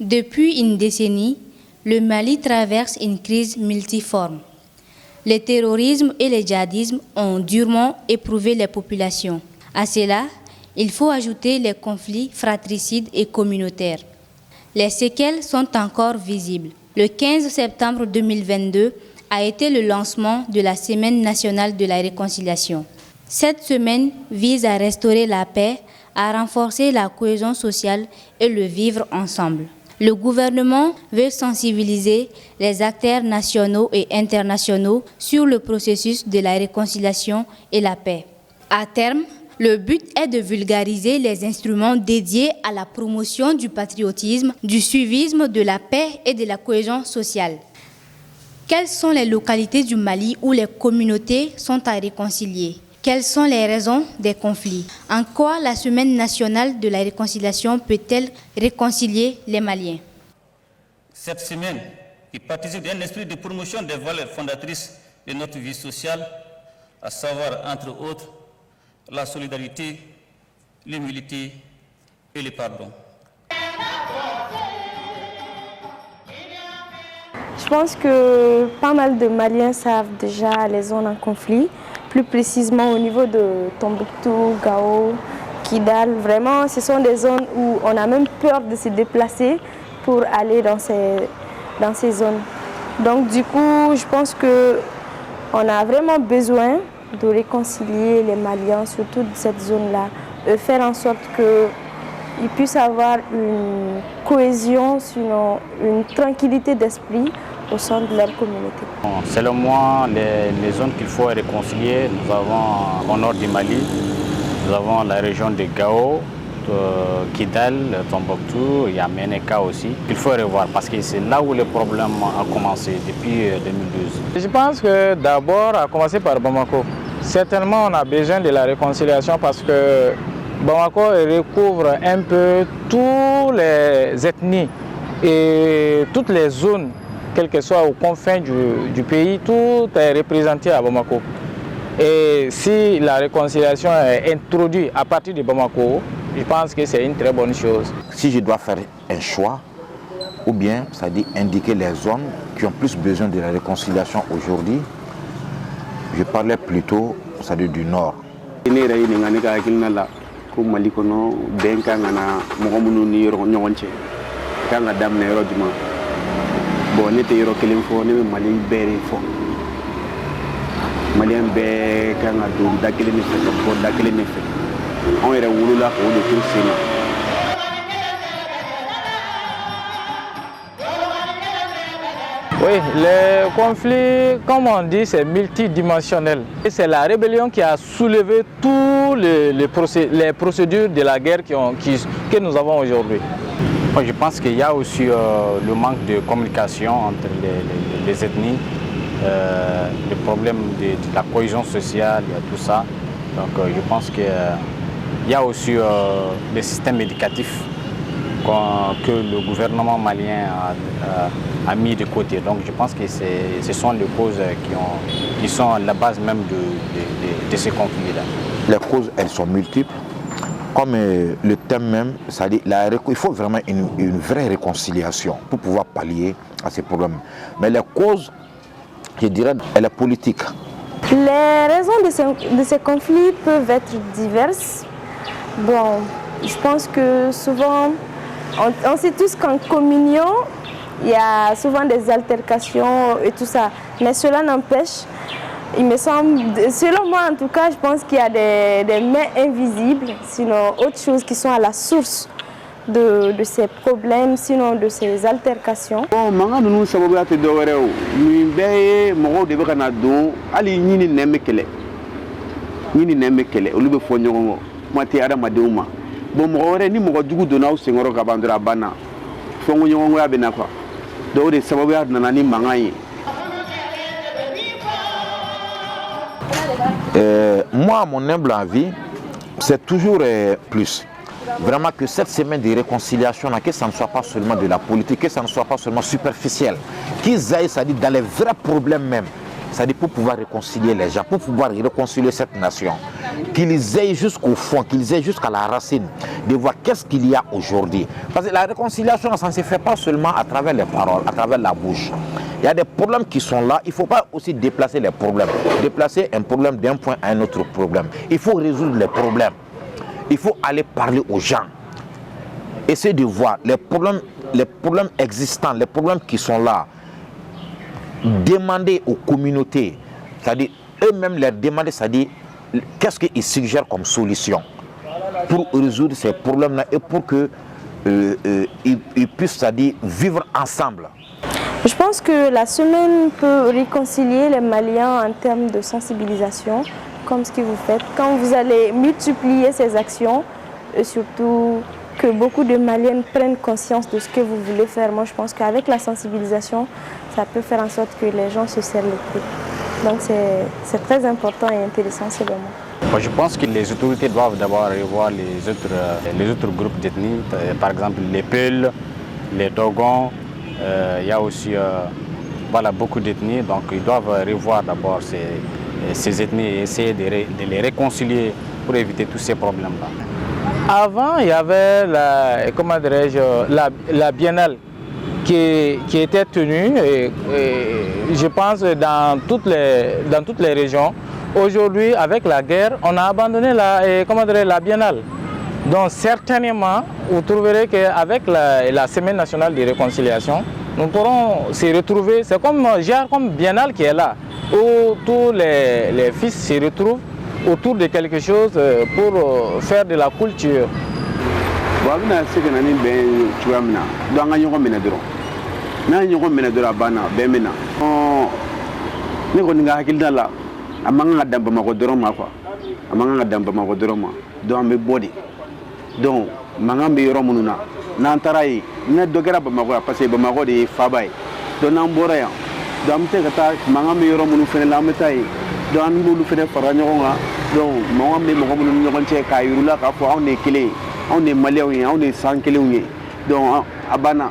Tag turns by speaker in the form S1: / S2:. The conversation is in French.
S1: Depuis une décennie, le Mali traverse une crise multiforme. Le terrorisme et le djihadisme ont durement éprouvé les populations. À cela, il faut ajouter les conflits fratricides et communautaires. Les séquelles sont encore visibles. Le 15 septembre 2022 a été le lancement de la Semaine nationale de la réconciliation. Cette semaine vise à restaurer la paix, à renforcer la cohésion sociale et le vivre ensemble. Le gouvernement veut sensibiliser les acteurs nationaux et internationaux sur le processus de la réconciliation et la paix. À terme, le but est de vulgariser les instruments dédiés à la promotion du patriotisme, du suivisme, de la paix et de la cohésion sociale. Quelles sont les localités du Mali où les communautés sont à réconcilier? Quelles sont les raisons des conflits? En quoi la Semaine nationale de la réconciliation peut-elle réconcilier les Maliens?
S2: Cette semaine, qui participe d'un esprit de promotion des valeurs fondatrices de notre vie sociale, à savoir, entre autres, la solidarité, l'humilité et le pardon.
S3: Je pense que pas mal de Maliens savent déjà les zones en conflit, plus précisément au niveau de Tombouctou, Gao, Kidal. Vraiment, ce sont des zones où on a même peur de se déplacer pour aller dans ces zones. Donc du coup, je pense qu'on a vraiment besoin de réconcilier les Maliens, surtout de cette zone-là, de faire en sorte qu'ils puissent avoir une cohésion, sinon une tranquillité d'esprit au sein de leur communauté.
S4: Selon moi, les zones qu'il faut réconcilier, nous avons au nord du Mali, nous avons la région de Gao, Kidal, Tombouctou, il y a Ménéka aussi. Il faut revoir parce que c'est là où le problème a commencé depuis 2012.
S5: Je pense que d'abord, à commencer par Bamako. Certainement, on a besoin de la réconciliation parce que Bamako recouvre un peu toutes les ethnies et toutes les zones, quelles que soient aux confins du pays, tout est représenté à Bamako. Et si la réconciliation est introduite à partir de Bamako, je pense que c'est une très bonne chose.
S6: Si je dois faire un choix, ou bien, c'est-à-dire indiquer les zones qui ont plus besoin de la réconciliation aujourd'hui, je parlais plutôt, c'est-à-dire du nord.
S5: Oui, le conflit, comme on dit, c'est multidimensionnel. C'est la rébellion qui a soulevé toutes les procédures de la guerre que nous avons aujourd'hui.
S4: Je pense qu'il y a aussi le manque de communication entre les ethnies, le problème de la cohésion sociale, il y a tout ça. Donc je pense qu'il y a aussi le système éducatif que le gouvernement malien a mis de côté. Donc je pense que ce sont les causes qui sont à la base même de ces conflits-là.
S6: Les causes, elles sont multiples. Comme le thème même, c'est-à-dire il faut vraiment une vraie réconciliation pour pouvoir pallier à ces problèmes. Mais les causes, je dirais, elles sont politiques.
S3: Les raisons de ces conflits peuvent être diverses. Bon, je pense que souvent, on sait tous qu'en communion, il y a souvent des altercations et tout ça. Mais cela n'empêche, il me semble, selon moi en tout cas, je pense qu'il y a des mains invisibles, sinon autres choses qui sont à la source de ces problèmes, sinon de ces altercations.
S6: Moi, à mon humble avis, c'est toujours plus. Vraiment que cette semaine de réconciliation, que ça ne soit pas seulement de la politique, que ça ne soit pas seulement superficiel, qu'ils aillent, c'est-à-dire dans les vrais problèmes même. c'est-à-dire pour pouvoir réconcilier les gens, pour pouvoir réconcilier cette nation, qu'ils aillent jusqu'au fond, qu'ils aillent jusqu'à la racine, de voir qu'est-ce qu'il y a aujourd'hui. Parce que la réconciliation, ça ne se fait pas seulement à travers les paroles, à travers la bouche. Il y a des problèmes qui sont là, il ne faut pas aussi déplacer les problèmes. Déplacer un problème d'un point à un autre problème. Il faut résoudre les problèmes. Il faut aller parler aux gens. Essayer de voir les problèmes existants, les problèmes qui sont là. Demander aux communautés, c'est-à-dire eux-mêmes leur demander, c'est-à-dire qu'est-ce qu'ils suggèrent comme solution pour résoudre ces problèmes-là et pour qu'ils puissent, c'est-à-dire vivre ensemble.
S3: Je pense que la semaine peut réconcilier les Maliens en termes de sensibilisation, comme ce que vous faites. Quand vous allez multiplier ces actions, et surtout que beaucoup de Maliens prennent conscience de ce que vous voulez faire, moi je pense qu'avec la sensibilisation, ça peut faire en sorte que les gens se serrent les coudes. Donc c'est très important et intéressant selon moi.
S4: Moi, je pense que les autorités doivent d'abord revoir les autres groupes d'ethnie, par exemple les Peuls, les Dogons. Il y a aussi voilà, beaucoup d'ethnies, donc ils doivent revoir d'abord ces ethnies et essayer de les réconcilier pour éviter tous ces problèmes-là.
S5: Avant, il y avait la biennale qui était tenue, et je pense, dans toutes les régions. Aujourd'hui, avec la guerre, on a abandonné la biennale. Donc certainement, vous trouverez qu'avec la Semaine nationale de réconciliation, nous pourrons se retrouver. C'est comme biennale qui est là, où tous les fils se retrouvent autour de quelque chose pour faire de la culture.
S7: Donc, mangan be yoro mununa nan taray ne dogera Bamako parce que Bamako de fabay do nan bora ya do am te kata mangan be yoro munu fene la metay do an lu fene fara nyoga donc mangan be mako munu nyogon che kayurula ka fo on est clé on est malien on est sans clé donc abana